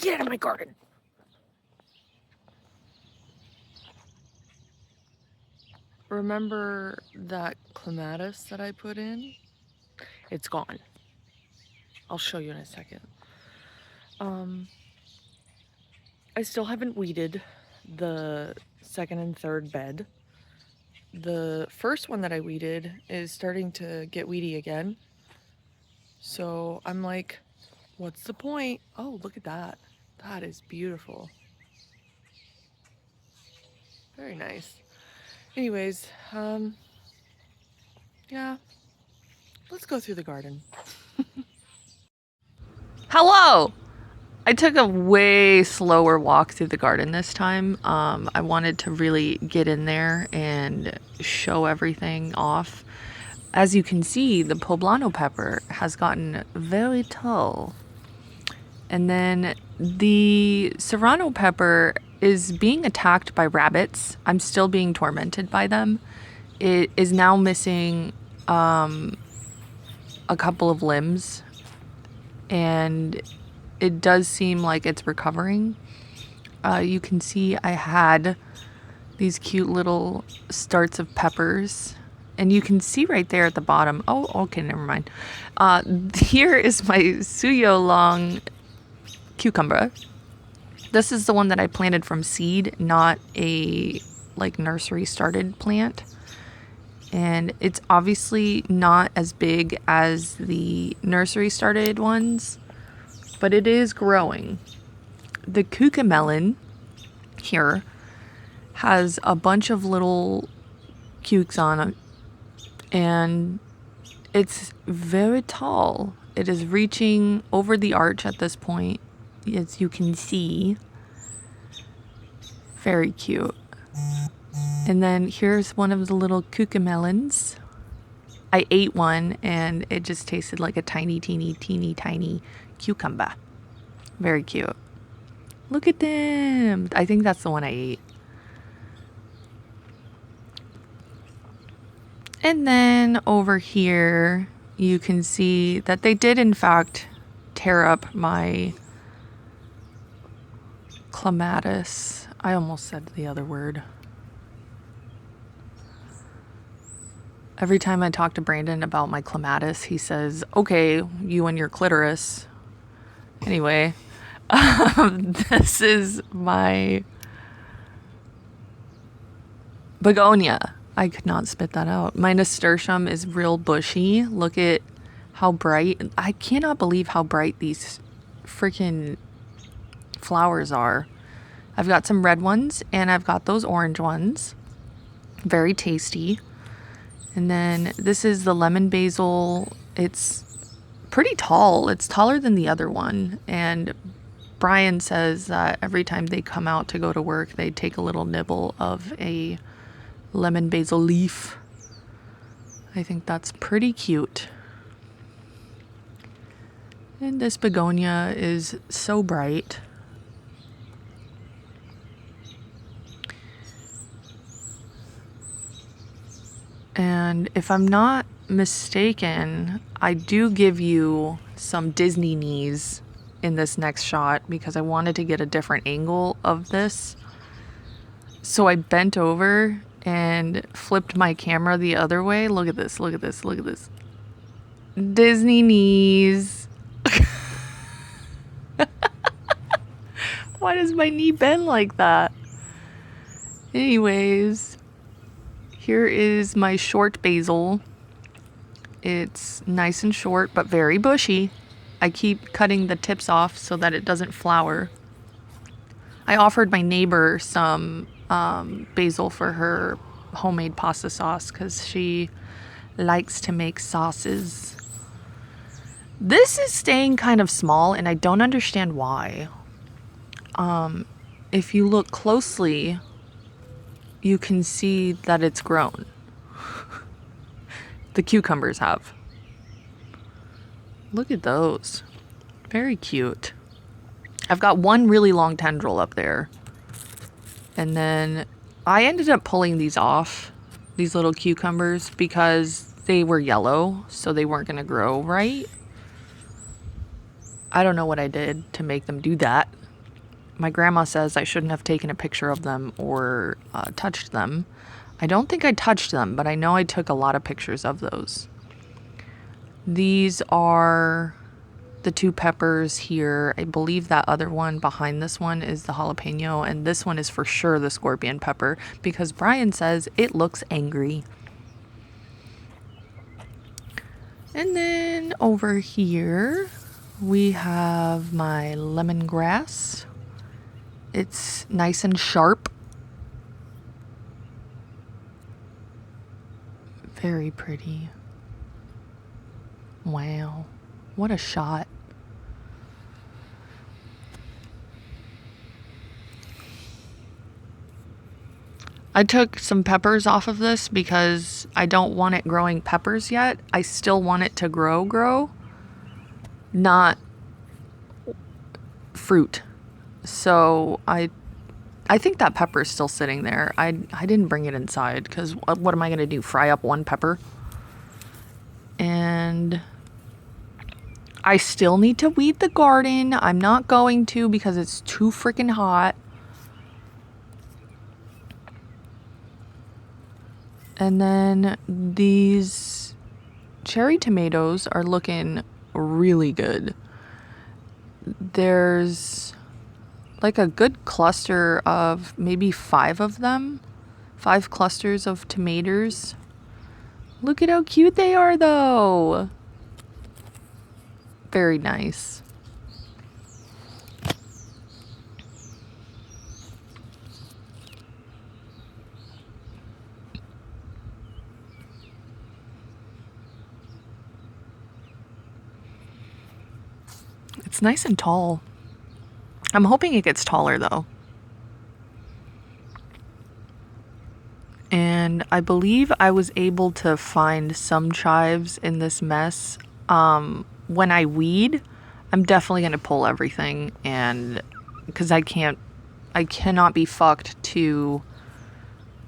Get out of my garden. Remember that clematis that I put in? It's gone. I'll show you in a second. I still haven't weeded the second and third bed. The first one that I weeded is starting to get weedy again. So I'm like, what's the point? Oh, look at that. That is beautiful. Very nice. Anyways, yeah, let's go through the garden. Hello! I took a way slower walk through the garden this time. I wanted to really get in there and show everything off. As you can see, the poblano pepper has gotten very tall. And then the serrano pepper is being attacked by rabbits. I'm still being tormented by them. It is now missing a couple of limbs, and it does seem like it's recovering. You can see I had these cute little starts of peppers, and you can see right there at the bottom. Oh, okay, never mind. Here is my Suyo long cucumber. This is the one that I planted from seed, not a like nursery started plant. And it's obviously not as big as the nursery started ones, but it is growing. The cucamelon here has a bunch of little cukes on it, and it's very tall. It is reaching over the arch at this point, as you can see. Very cute. And then here's one of the little cucamelons. I ate one and it just tasted like a tiny, teeny, tiny cucumber. Very cute. Look at them. I think that's the one I ate. And then over here, you can see that they did in fact tear up my clematis. I almost said the other word. Every time I talk to Brandon about my clematis, he says, okay, you and your clitoris. Anyway, this is my begonia. I could not spit that out. My nasturtium is real bushy. Look at how bright. I cannot believe how bright these freaking flowers are. I've got some red ones and I've got those orange ones. Very tasty. And then this is the lemon basil. It's pretty tall. It's taller than the other one. And Brian says that every time they come out to go to work, they take a little nibble of a lemon basil leaf. I think that's pretty cute. And this begonia is so bright. And if I'm not mistaken, I do give you some Disney knees in this next shot because I wanted to get a different angle of this. So I bent over and flipped my camera the other way. Look at this, look at this, look at this. Disney knees. Why does my knee bend like that? Anyways, here is my short basil. It's nice and short, but very bushy. I keep cutting the tips off so that it doesn't flower. I offered my neighbor some basil for her homemade pasta sauce because she likes to make sauces. This is staying kind of small and I don't understand why. If you look closely, you can see that it's grown. The cucumbers have. Look at those. Very cute. I've got one really long tendril up there. And then I ended up pulling these off, these little cucumbers, because they were yellow, so they weren't going to grow right. I don't know what I did to make them do that. my grandma says I shouldn't have taken a picture of them or touched them. I don't think I touched them, but I know I took a lot of pictures of those. These are the 2 peppers here. I believe that other one behind this one is the jalapeno, and this one is for sure the scorpion pepper because Brian says it looks angry. And then over here we have my lemongrass. It's nice and sharp. Very pretty. Wow. What a shot. I took some peppers off of this because I don't want it growing peppers yet. I still want it to grow, not fruit. So I think that pepper is still sitting there. I didn't bring it inside because what am I going to do? Fry up one pepper? And I still need to weed the garden. I'm not going to because it's too freaking hot. And then these cherry tomatoes are looking really good. There's like a good cluster of maybe 5 of them. 5 clusters of tomatoes. Look at how cute they are though. Very nice. It's nice and tall. I'm hoping it gets taller though. And I believe I was able to find some chives in this mess. When I weed, I'm definitely going to pull everything, and because I cannot be fucked to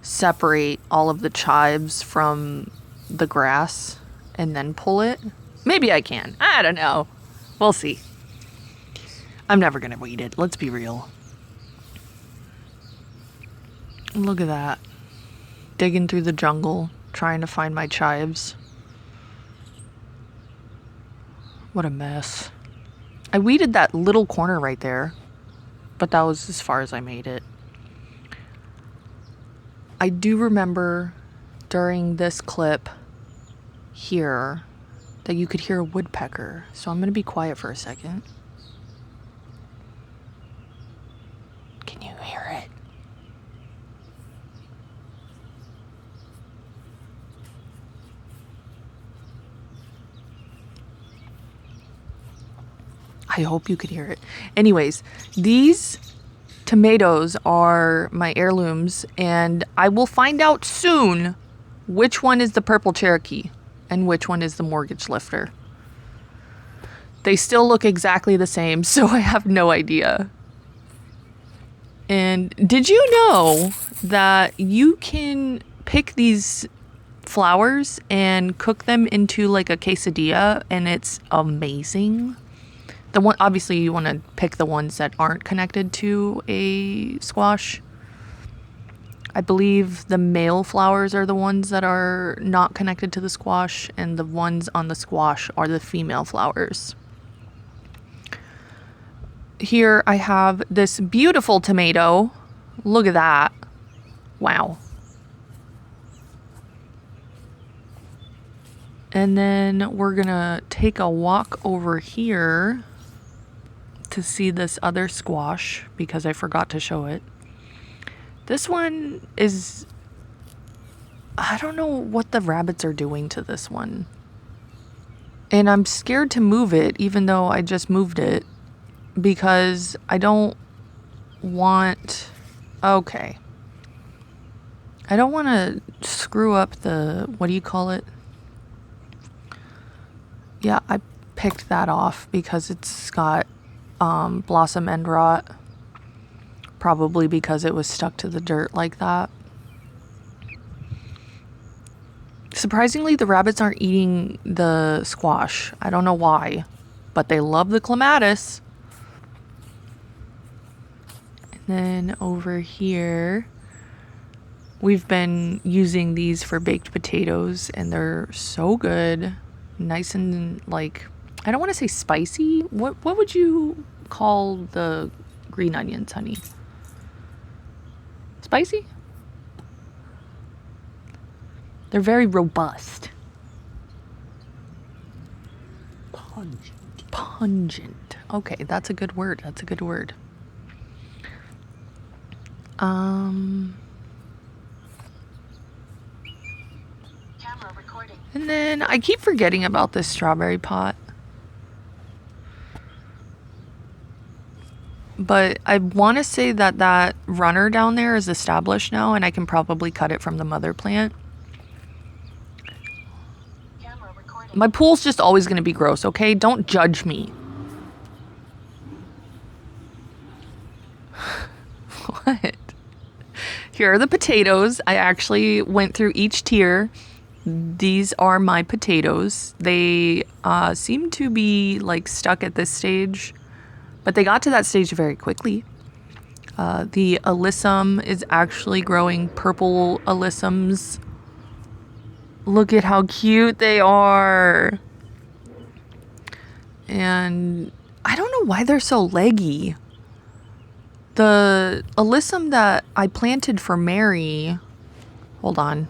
separate all of the chives from the grass and then pull it. Maybe I can. I don't know. We'll see. I'm never going to weed it. Let's be real. Look at that. Digging through the jungle, trying to find my chives. What a mess. I weeded that little corner right there, but that was as far as I made it. I do remember during this clip here that you could hear a woodpecker, so I'm going to be quiet for a second. Can you hear it? I hope you could hear it. Anyways, these tomatoes are my heirlooms, and I will find out soon which one is the purple Cherokee and which one is the mortgage lifter. They still look exactly the same, so I have no idea. And did you know that you can pick these flowers and cook them into like a quesadilla, and it's amazing? The one, obviously you want to pick the ones that aren't connected to a squash. I believe the male flowers are the ones that are not connected to the squash, and the ones on the squash are the female flowers. Here I have this beautiful tomato. Look at that. Wow. And then we're gonna take a walk over here to see this other squash because I forgot to show it. This one is, I don't know what the rabbits are doing to this one. And I'm scared to move it even though I just moved it because I don't want, okay. I don't want to screw up the, what do you call it? Yeah, I picked that off because it's got blossom end rot. Probably because it was stuck to the dirt like that. Surprisingly, the rabbits aren't eating the squash. I don't know why, but they love the clematis. then over here, we've been using these for baked potatoes, and they're so good. Nice and, like, I don't want to say spicy. What would you call the green onions, honey? Spicy? They're very robust. Pungent. Okay, that's a good word. That's a good word. Camera recording. And then I keep forgetting about this strawberry pot. But I want to say that that runner down there is established now, and I can probably cut it from the mother plant. My pool's just always going to be gross, okay? Don't judge me. What? Here are the potatoes. I actually went through each tier. These are my potatoes. They seem to be like stuck at this stage, but they got to that stage very quickly. The alyssum is actually growing purple alyssums. Look at how cute they are. And I don't know why they're so leggy. The alyssum that I planted for Mary, hold on.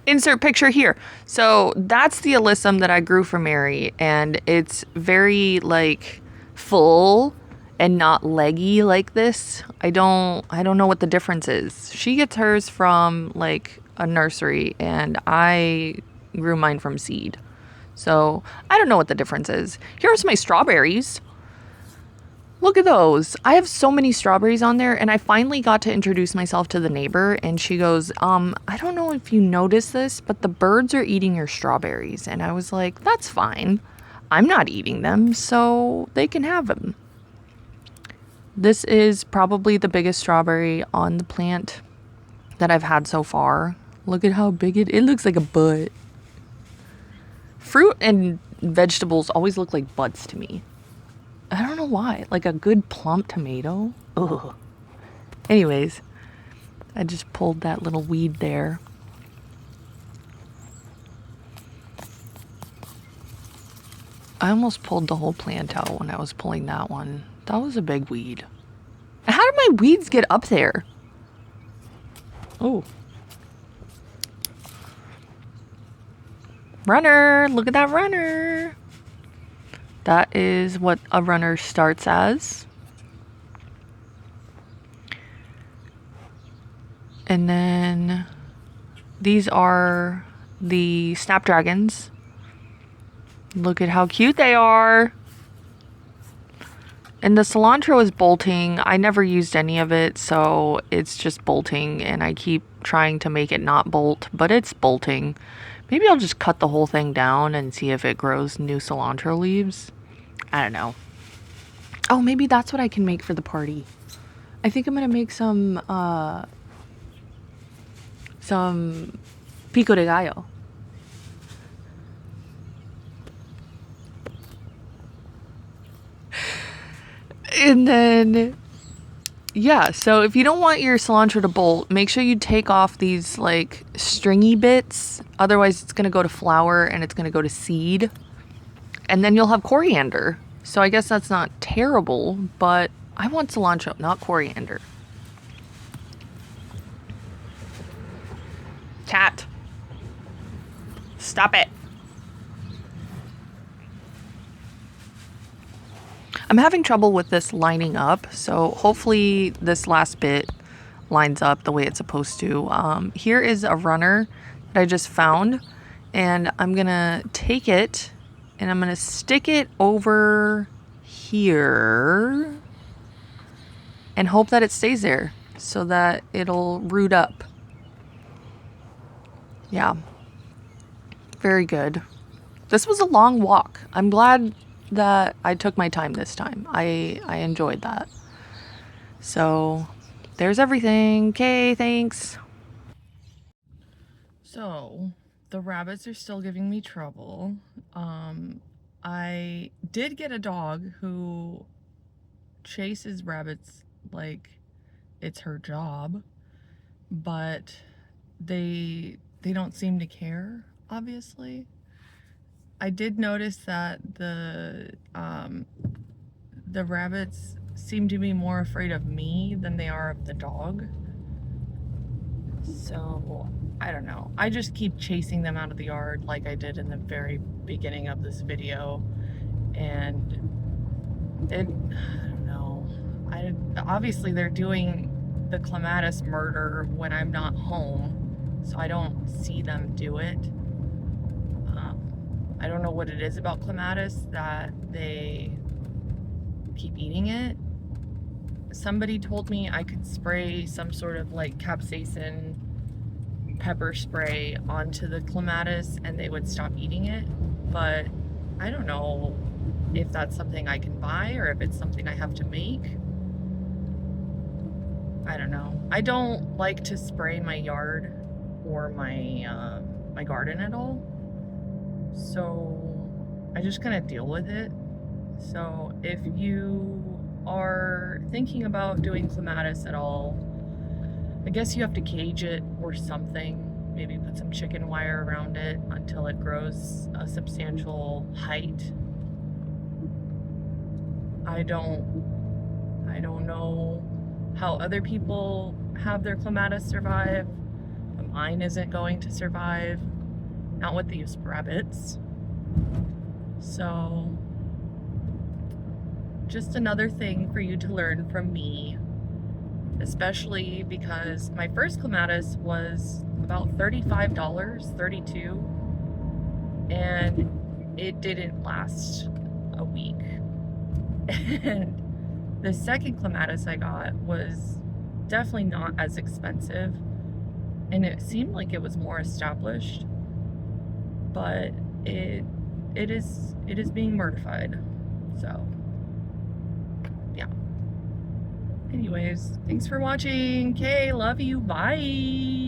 Insert picture here. So that's the alyssum that I grew for Mary, and it's very like full and not leggy like this. I don't know what the difference is. She gets hers from like a nursery, and I grew mine from seed. So I don't know what the difference is. Here's my strawberries. Look at those. I have so many strawberries on there, and I finally got to introduce myself to the neighbor, and she goes, I don't know if you noticed this, but the birds are eating your strawberries. And I was like, that's fine. I'm not eating them, so they can have them. This is probably the biggest strawberry on the plant that I've had so far. Look at how big it looks like a butt. Fruit and vegetables always look like butts to me. I don't know why. Like a good plump tomato. Ugh. Anyways, I just pulled that little weed there. I almost pulled the whole plant out when I was pulling that one. That was a big weed. How did my weeds get up there? Oh. Runner. Look at that runner. That is what a runner starts as. And then these are the snapdragons. Look at how cute they are. And the cilantro is bolting. I never used any of it, so it's just bolting, and I keep trying to make it not bolt, but it's bolting. Maybe I'll just cut the whole thing down and see if it grows new cilantro leaves. I don't know. Oh, maybe that's what I can make for the party. I think I'm gonna make some pico de gallo. And then, yeah, so if you don't want your cilantro to bolt, make sure you take off these like stringy bits. Otherwise, it's gonna go to flower and it's gonna go to seed. And then you'll have coriander. So I guess that's not terrible, but I want cilantro, not coriander. Cat. Stop it. I'm having trouble with this lining up, so hopefully this last bit lines up the way it's supposed to. Here is a runner that I just found, and I'm gonna take it and I'm gonna stick it over here and hope that it stays there so that it'll root up. Yeah, very good. This was a long walk. I'm glad that I took my time this time. I enjoyed that. So there's everything. Okay, thanks. So the rabbits are still giving me trouble. I did get a dog who chases rabbits like it's her job, but they don't seem to care, obviously. I did notice that the rabbits seem to be more afraid of me than they are of the dog. So, I don't know. I just keep chasing them out of the yard like I did in the very beginning of this video. And I don't know. Obviously they're doing the clematis murder when I'm not home, so I don't see them do it. I don't know what it is about clematis that they keep eating it. Somebody told me I could spray some sort of like capsaicin pepper spray onto the clematis and they would stop eating it, but I don't know if that's something I can buy or if it's something I have to make. I don't know. I don't like to spray my yard or my my garden at all, so I just kind of deal with it. So if you are thinking about doing clematis at all, I guess you have to cage it or something. Maybe put some chicken wire around it until it grows a substantial height. I don't know how other people have their clematis survive, but mine isn't going to survive. Not with these rabbits. So, just another thing for you to learn from me, especially because my first clematis was about $35, $32, and it didn't last a week. And the second clematis I got was definitely not as expensive, and it seemed like it was more established, but it is being murdified. So yeah. Anyways, thanks for watching. Okay, love you. Bye.